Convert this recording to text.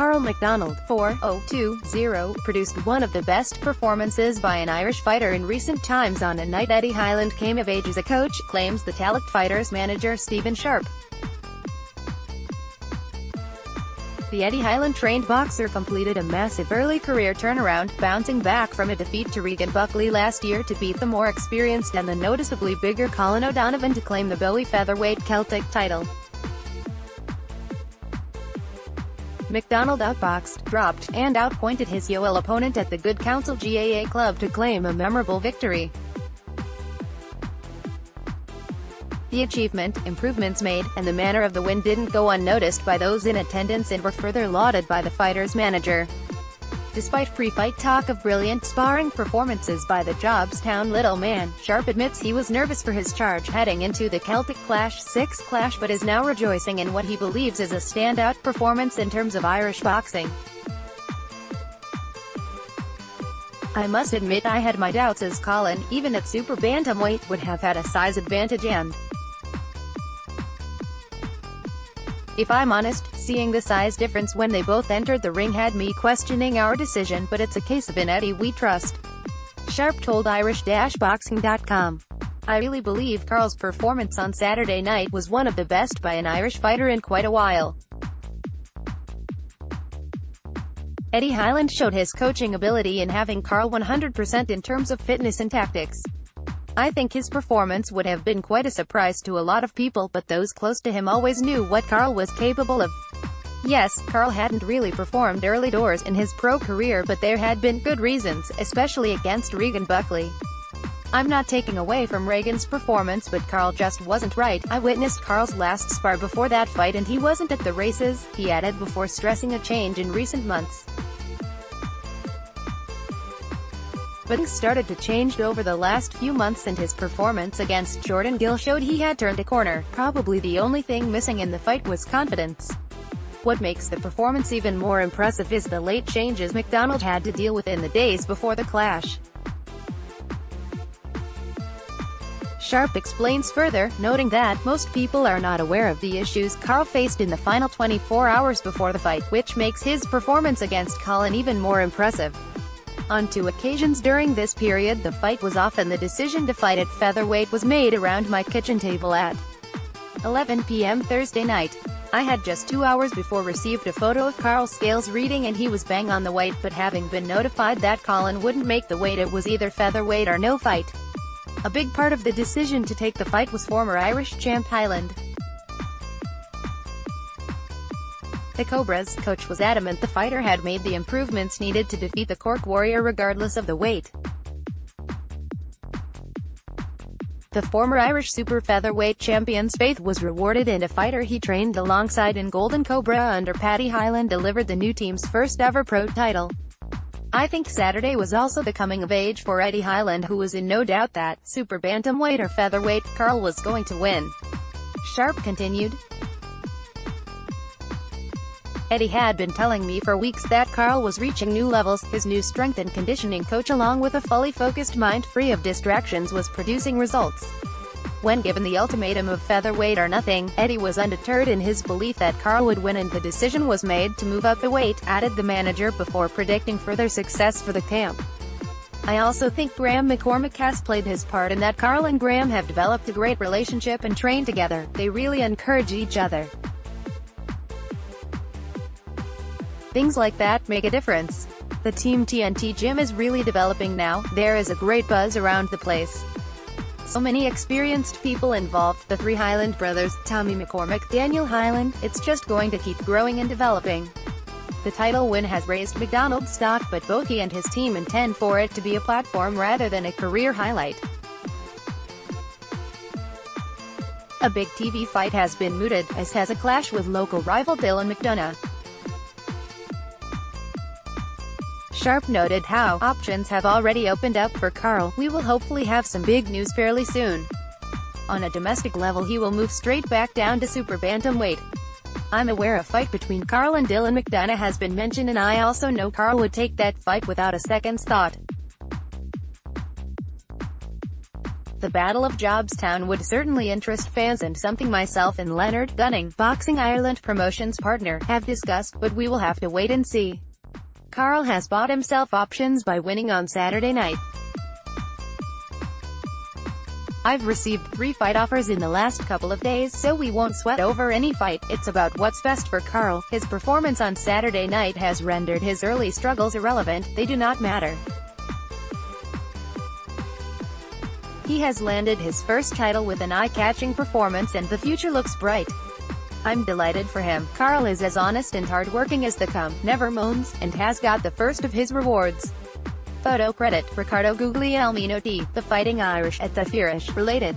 Carl McDonald, 4-0-2-0, produced one of the best performances by an Irish fighter in recent times on a night Eddie Hyland came of age as a coach, claims the Tallaght fighter's manager Stephen Sharpe. The Eddie Hyland-trained boxer completed a massive early career turnaround, bouncing back from a defeat to Regan Buckley last year to beat the more experienced and the noticeably bigger Colin O'Donovan to claim the Bowie featherweight Celtic title. McDonald outboxed, dropped, and outpointed his Youg opponent at the Good Counsel GAA club to claim a memorable victory. The achievement, improvements made, and the manner of the win didn't go unnoticed by those in attendance and were further lauded by the fighter's manager. Despite pre-fight talk of brilliant sparring performances by the Jobstown little man, Sharpe admits he was nervous for his charge heading into the Celtic Clash 6 clash but is now rejoicing in what he believes is a standout performance in terms of Irish boxing. "I must admit I had my doubts as Colin, even at super bantamweight, would have had a size advantage and if I'm honest, seeing the size difference when they both entered the ring had me questioning our decision, but it's a case of an Eddie we trust," Sharpe told Irish-Boxing.com. "I really believe Carl's performance on Saturday night was one of the best by an Irish fighter in quite a while. Eddie Hyland showed his coaching ability in having Carl 100% in terms of fitness and tactics. I think his performance would have been quite a surprise to a lot of people, but those close to him always knew what Carl was capable of. Yes, Carl hadn't really performed early doors in his pro career, but there had been good reasons, especially against Regan Buckley. I'm not taking away from Regan's performance, but Carl just wasn't right. I witnessed Carl's last spar before that fight and he wasn't at the races," he added before stressing a change in recent months. But things started to change over the last few months and his performance against Jordan Gill showed he had turned a corner. Probably the only thing missing in the fight was confidence. What makes the performance even more impressive is the late changes McDonald had to deal with in the days before the clash. Sharpe explains further, noting that most people are not aware of the issues Carl faced in the final 24 hours before the fight, which makes his performance against Colin even more impressive. On 2 occasions during this period the fight was off and the decision to fight at featherweight was made around my kitchen table at 11 p.m. Thursday night. I had just 2 hours before received a photo of Carl's scales reading and he was bang on the weight, but having been notified that Colin wouldn't make the weight it was either featherweight or no fight. A big part of the decision to take the fight was former Irish champ Hyland. The Cobra's coach was adamant the fighter had made the improvements needed to defeat the Cork warrior regardless of the weight. The former Irish super featherweight champion's faith was rewarded and a fighter he trained alongside in Golden Cobra under Paddy Hyland delivered the new team's first ever pro title. I think Saturday was also the coming of age for Eddie Hyland, who was in no doubt that, super bantamweight or featherweight, Carl was going to win. Sharpe continued. Eddie had been telling me for weeks that Carl was reaching new levels. His new strength and conditioning coach along with a fully focused mind free of distractions was producing results. When given the ultimatum of featherweight or nothing, Eddie was undeterred in his belief that Carl would win and the decision was made to move up the weight, added the manager before predicting further success for the camp. I also think Graham McCormack has played his part in that. Carl and Graham have developed a great relationship and trained together. They really encourage each other. Things like that make a difference. The Team TNT gym is really developing now. There is a great buzz around the place. So many experienced people involved, the 3 Hyland brothers, Tommy McCormack, Daniel Hyland. It's just going to keep growing and developing. The title win has raised McDonald's stock, but both he and his team intend for it to be a platform rather than a career highlight. A big TV fight has been mooted, as has a clash with local rival Dylan McDonough. Sharpe noted how options have already opened up for Carl. We will hopefully have some big news fairly soon. On a domestic level he will move straight back down to super bantamweight. I'm aware a fight between Carl and Dylan McDonough has been mentioned and I also know Carl would take that fight without a second's thought. The Battle of Jobstown would certainly interest fans and something myself and Leonard Gunning, Boxing Ireland promotions partner, have discussed, but we will have to wait and see. Carl has bought himself options by winning on Saturday night. I've received 3 fight offers in the last couple of days, so we won't sweat over any fight. It's about what's best for Carl. His performance on Saturday night has rendered his early struggles irrelevant. They do not matter. He has landed his first title with an eye-catching performance and the future looks bright. I'm delighted for him. Carl is as honest and hard-working as they come, never moans, and has got the first of his rewards. Photo credit, Ricardo Guglielmino T, the Fighting Irish, at the Furish, related.